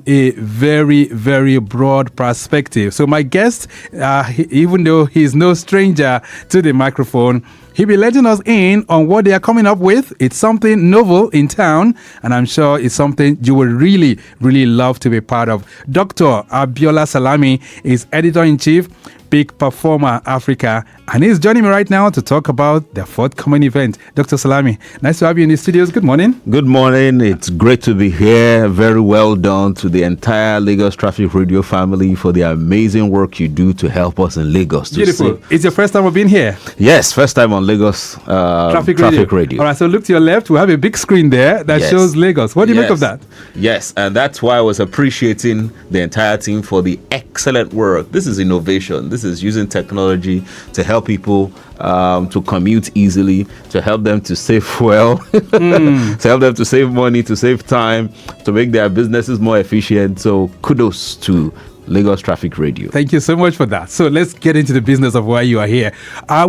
a very, very broad perspective. So my guest, even though he's no stranger to the microphone, he'll be letting us in on what they are coming up with. It's something novel in town, and I'm sure it's something you will really, really love to be part of. Dr. Abiola Salami is Editor-in-Chief, Pck Performer Africa, and he's joining me right now to talk about the forthcoming event. Dr. Salami, nice to have you in the studios. Good morning. Good morning. It's great to be here. Very well done to the entire Lagos Traffic Radio family for the amazing work you do to help us in Lagos. Beautiful. It's your first time of being here? Yes, first time on Lagos Traffic Radio. All right, so look to your left. We have a big screen there that shows Lagos. What do you make of that? Yes, and that's why I was appreciating the entire team for the excellent work. This is innovation. This is using technology to help people to commute easily, to help them to save fuel, to help them to save money, to save time, to make their businesses more efficient. So kudos to Lagos Traffic Radio. Thank you so much for that. So let's get into the business of why you are here.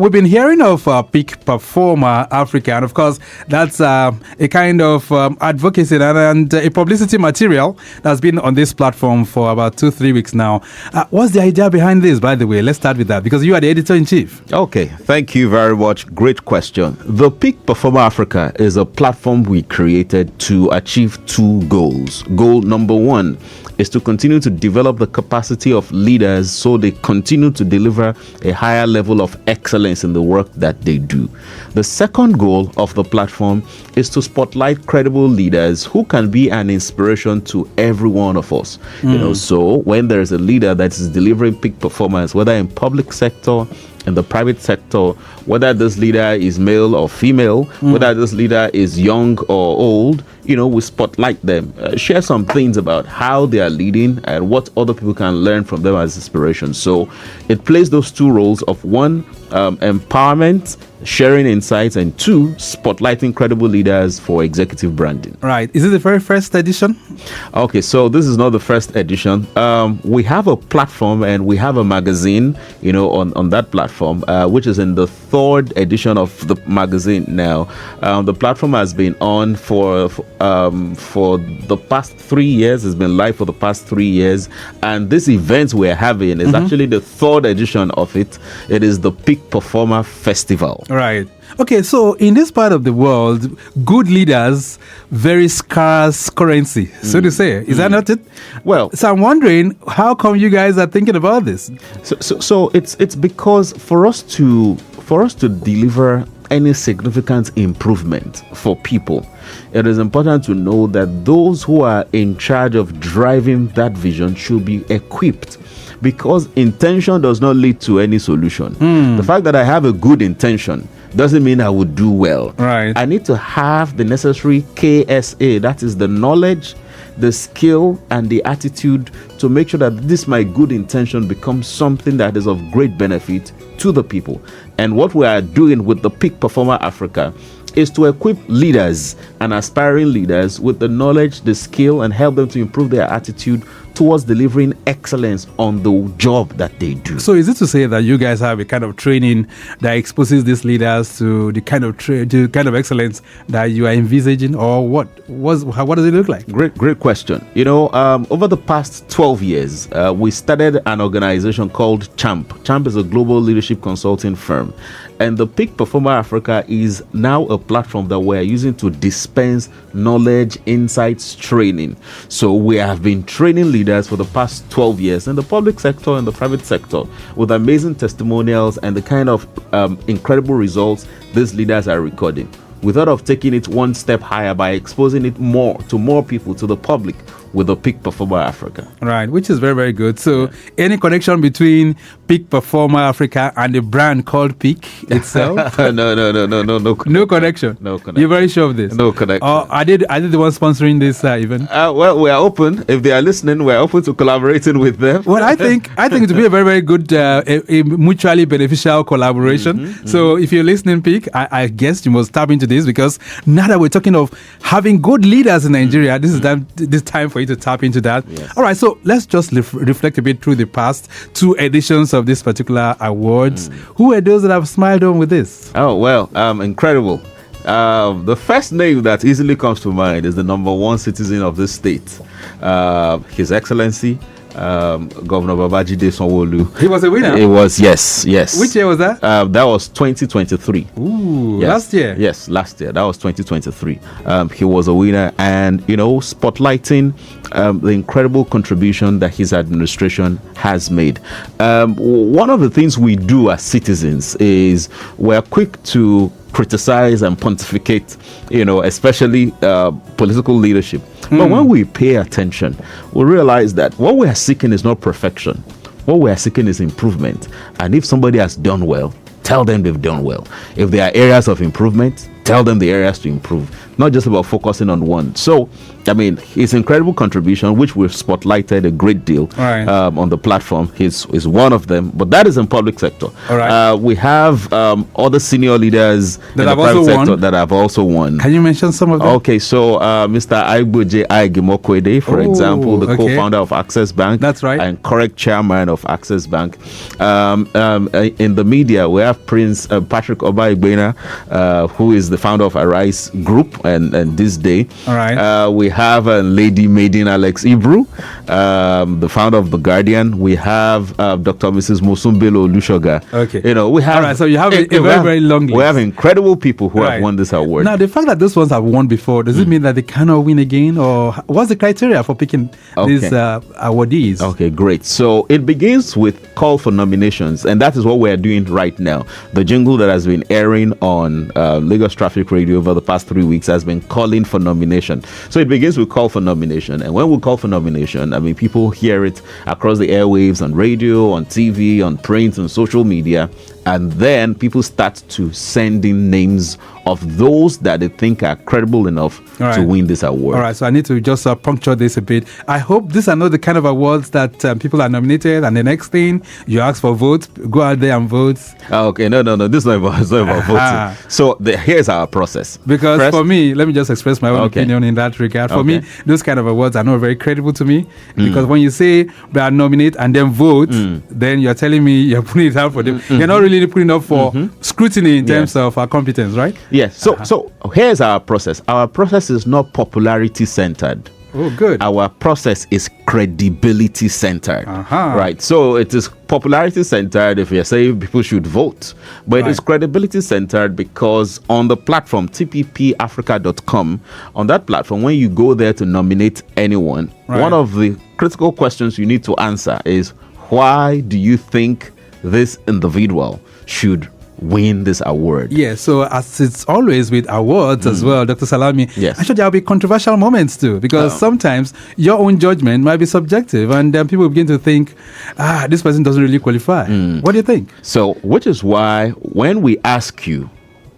We've been hearing of Pck Performer Africa, and of course, that's a kind of advocacy and a publicity material that's been on this platform for about 2-3 weeks now. What's the idea behind this, by the way? Let's start with that, because you are the Editor-in-Chief. Okay, thank you very much. Great question. The Pck Performer Africa is a platform we created to achieve 2 goals. Goal number 1 is to continue to develop the capacity of leaders so they continue to deliver a higher level of excellence in the work that they do. The second goal of the platform is to spotlight credible leaders who can be an inspiration to every one of us. So when there's a leader that is delivering peak performance, whether in public sector, in the private sector, whether this leader is male or female, whether this leader is young or old, we spotlight them, share some things about how they are leading and what other people can learn from them as inspiration. So it plays those 2 roles of 1, empowerment, sharing insights, and 2, spotlighting credible leaders for executive branding. Right. Is it the very first edition? Okay, so this is not the first edition. We have a platform and we have a magazine, on that platform, which is in the 3rd edition of the magazine now. The platform has been on for the past 3 years. It's been live for the past 3 years, and this event we're having is actually the 3rd edition of it. It is the Pck Performer Festival. Right. Okay, so in this part of the world, good leaders, very scarce currency, so to say. Is that not it? Well, so I'm wondering, how come you guys are thinking about this? So it's because for us to deliver any significant improvement for people, it is important to know that those who are in charge of driving that vision should be equipped, because intention does not lead to any solution. The fact that I have a good intention doesn't mean I would do well. Right. I need to have the necessary KSA, that is the knowledge, the skill, and the attitude to make sure that this my good intention becomes something that is of great benefit to the people. And what we are doing with the Pck Performer Africa is to equip leaders and aspiring leaders with the knowledge, the skill, and help them to improve their attitude towards delivering excellence on the job that they do. So is it to say that you guys have a kind of training that exposes these leaders to the kind of excellence that you are envisaging, or what does it look like? Great question. Over the past 12 years, we started an organization called CHAMP. CHAMP is a global leadership consulting firm. And the Pck Performer Africa is now a platform that we're using to dispense knowledge, insights, training. So we have been training leaders for the past 12 years in the public sector and the private sector with amazing testimonials and the kind of incredible results these leaders are recording. We thought of taking it one step higher by exposing it to more people, to the public, with the Pck Performer Africa. Right, which is very, very good. So any connection between Pck Performer Africa and the brand called Pck itself? No. No connection. No connection. You're very sure of this? No connection. I did the one sponsoring this event? Well, we are open. If they are listening, we are open to collaborating with them. Well, I think it will be a very, very good, a mutually beneficial collaboration. So if you're listening, Pck, I guess you must tap into this, because now that we're talking of having good leaders in Nigeria, this is time for you to tap into that. Yes. All right, so let's just reflect a bit through the past 2 editions of this particular awards. Who are those that have smiled on with this? Oh, well, incredible. The first name that easily comes to mind is the number one citizen of this state, His Excellency Governor Babajide Sanwo-Olu. He was a winner? It was, yes. Which year was that? That was 2023. Ooh, yes. Last year? Yes, last year. That was 2023. He was a winner, and, spotlighting the incredible contribution that his administration has made. One of the things we do as citizens is we're quick to criticize and pontificate, especially political leadership. But when we pay attention, we realize that what we are seeking is not perfection. What we are seeking is improvement. And if somebody has done well, tell them they've done well. If there are areas of improvement, tell them the areas to improve. Not just about focusing on one. So, his incredible contribution, which we've spotlighted a great deal on the platform, is one of them. But that is in public sector. All right. We have other senior leaders that in the private sector that have also won. Can you mention some of them? Okay, so Mr. Aigboje Aigimokwede, for example, the co-founder of Access Bank. That's right. And correct chairman of Access Bank. In the media, we have Prince Patrick Obaigbena, who is the founder of Arise Group and This Day. All right. We have Lady Maiden Alex Ibru, the founder of The Guardian. We have Dr. Mrs. Mosumbelo Lushoga. Okay. We have. All right, so you have a very long list. We have incredible people who have won this award. Now, the fact that those ones have won before, does it mean that they cannot win again? Or what's the criteria for picking these awardees? Okay, great. So it begins with call for nominations, and that is what we're doing right now. The jingle that has been airing on Lagos Traffic Radio over the past 3 weeks has been calling for nomination. So it begins with call for nomination, and when we call for nomination, people hear it across the airwaves, on radio, on TV, on print, on social media, and then people start to send in names of those that they think are credible enough to win this award. All right, so I need to just puncture this a bit. I hope these are not the kind of awards that people are nominated, and the next thing you ask for votes, go out there and vote. Okay, no, this is not about voting. So here's our process. Because first, for me, let me just express my own opinion in that regard. For me, those kind of awards are not very credible to me, because when you say we are nominate and then vote, then you're telling me you're putting it out for them. You're not really putting up for scrutiny in terms of our competence, right? Yes. So here's our process. Our process is not popularity centered. Oh, good. Our process is credibility centered. Right. So it is popularity centered if you're saying people should vote, but it is credibility centered because on the platform tppafrica.com, on that platform, when you go there to nominate anyone, one of the critical questions you need to answer is, why do you think this individual should win this award? Yeah, so as it's always with awards as well, Dr. Salami, actually there'll be controversial moments too, because sometimes your own judgment might be subjective, and then people begin to think, this person doesn't really qualify. What do you think? So, which is why when we ask you,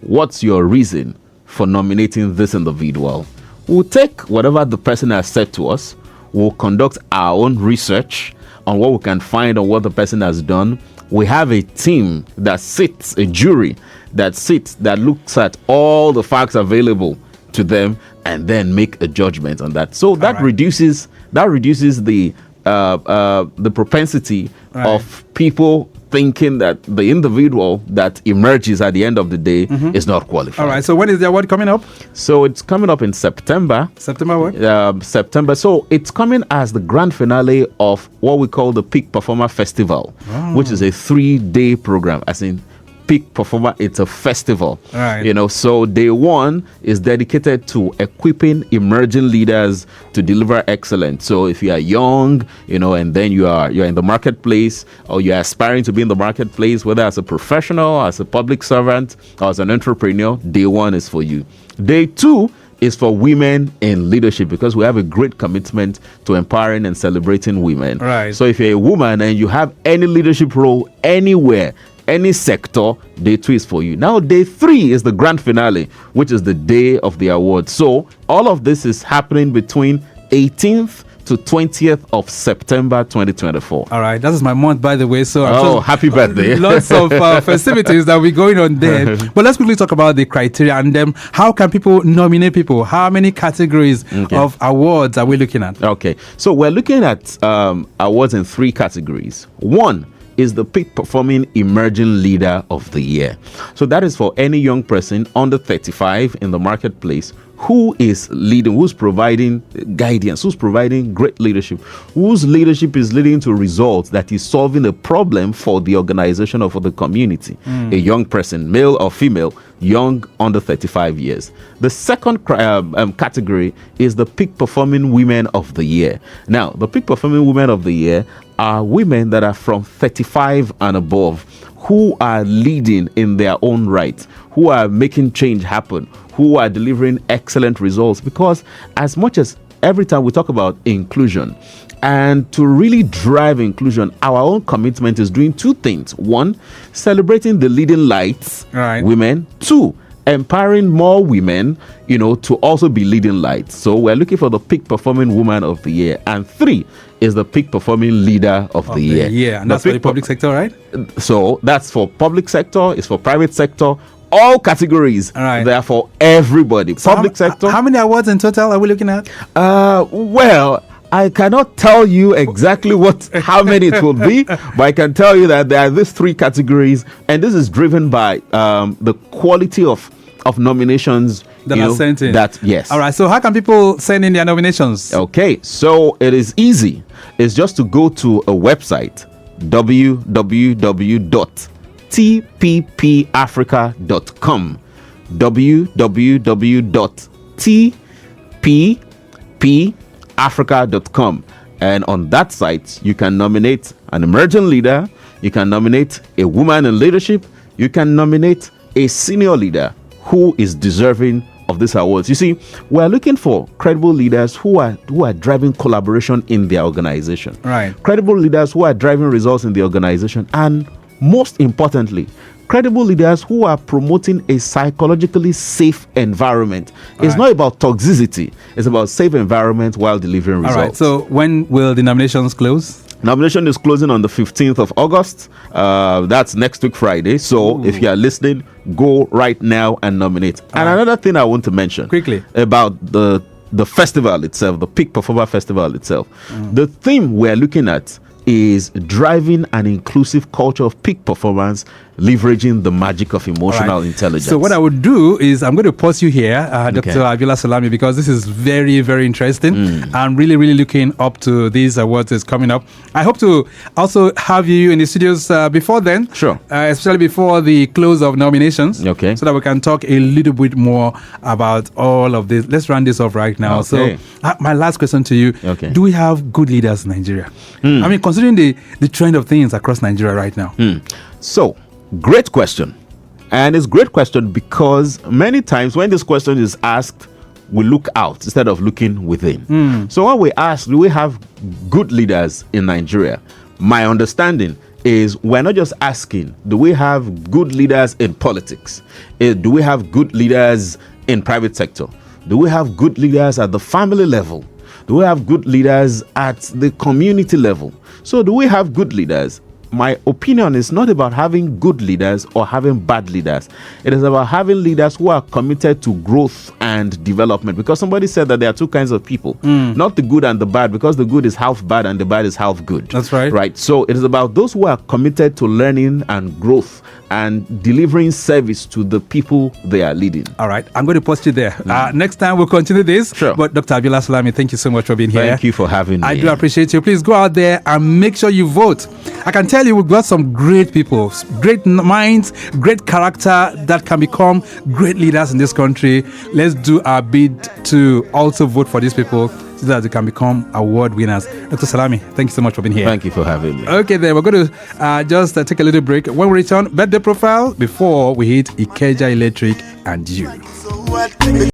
what's your reason for nominating this individual, we'll take whatever the person has said to us, we'll conduct our own research on what we can find on what the person has done. We have a team that sits, a jury that sits, that looks at all the facts available to them and then make a judgment on that. So that reduces the propensity of people thinking that the individual that emerges at the end of the day is not qualified. All right. So when is the award coming up? So it's coming up in September. September what? September. So it's coming as the grand finale of what we call the Pck Performer Festival, which is a 3-day program. As in, Pck Performer, it's a festival. So day one is dedicated to equipping emerging leaders to deliver excellence. So if you are young, and then you're in the marketplace, or you're aspiring to be in the marketplace, whether as a professional, as a public servant, or as an entrepreneur, day one is for you. Day two is for women in leadership, because we have a great commitment to empowering and celebrating women. So if you're a woman and you have any leadership role anywhere, any sector, day 2 is for you. Now, day 3 is the grand finale, which is the day of the award. So all of this is happening between 18th to 20th of September 2024. All right, that is my month, by the way. So happy birthday. Lots of festivities that we're going on there. But let's quickly talk about the criteria and how can people nominate people? How many categories of awards are we looking at? Okay, so we're looking at awards in 3 categories. One is the Peak Performing Emerging Leader of the Year. So that is for any young person under 35 in the marketplace who is leading, who's providing guidance, who's providing great leadership, whose leadership is leading to results that is solving a problem for the organization or for the community. A young person, male or female, young under 35 years. The second category is the Peak Performing Women of the Year. Now, the Peak Performing Women of the Year are women that are from 35 and above, who are leading in their own right, who are making change happen, who are delivering excellent results. Because as much as every time we talk about inclusion, and to really drive inclusion, our own commitment is doing two things. One, celebrating the leading lights, women. Two, empowering more women, to also be leading lights. So we're looking for the Peak Performing Woman of the Year. And three is the Peak Performing Leader of the Year. Yeah, and that's for the public sector, right? So that's for public sector, it's for private sector, all categories. They are for everybody. So public sector. How many awards in total are we looking at? Well, I cannot tell you exactly how many it will be, but I can tell you that there are these three categories, and this is driven by the quality of nominations that are sent in. Yes. All right. So how can people send in their nominations? Okay. So it is easy. It's just to go to a website, www.tppafrica.com. www.tppafrica.com. And on that site, you can nominate an emerging leader, you can nominate a woman in leadership, you can nominate a senior leader who is deserving of these awards. You see, we're looking for credible leaders who are driving collaboration in their organization. Credible leaders who are driving results in the organization, and most importantly, credible leaders who are promoting a psychologically safe environment. It's not about toxicity. It's about safe environment while delivering results. All right. So when will the nominations close? Nomination is closing on the 15th of August. That's next week, Friday. So if you are listening, go right now and nominate. And another thing I want to mention quickly about the festival itself, the Peak Performer Festival itself. The theme we're looking at is driving an inclusive culture of peak performance, leveraging the magic of emotional intelligence. So what I would do is I'm going to pause you here, Dr. Abiola Salami, because this is very, very interesting. I'm really, really looking up to these awards that's coming up. I hope to also have you in the studios before then. Sure. Especially before the close of nominations. Okay. So that we can talk a little bit more about all of this. Let's run this off right now. Okay. So my last question to you. Okay. Do we have good leaders in Nigeria? I mean, considering the trend of things across Nigeria right now. So, great question. And it's a great question because many times when this question is asked, we look out instead of looking within. So when we ask, do we have good leaders in Nigeria? My understanding is we're not just asking, do we have good leaders in politics? Do we have good leaders in private sector? Do we have good leaders at the family level? Do we have good leaders at the community level? So do we have good leaders? My opinion is not about having good leaders or having bad leaders. It is about having leaders who are committed to growth and development. Because somebody said that there are two kinds of people, not the good and the bad, because the good is half bad and the bad is half good. That's right. Right. So it is about those who are committed to learning and growth and delivering service to the people they are leading. All right. I'm going to post you there. Next time we'll continue this. Sure. But Dr. Abiola Salami, thank you so much for being here. Thank you for having me. I do appreciate you. Please go out there and make sure you vote. I can tell you we've got some great people, great minds, great character that can become great leaders in this country. Let's do our bit to also vote for these people so that they can become award winners. Dr. Salami, thank you so much for being here. Thank you for having me. Okay, then we're going to just take a little break. When we return, birthday profile before we hit Ikeja Electric and you.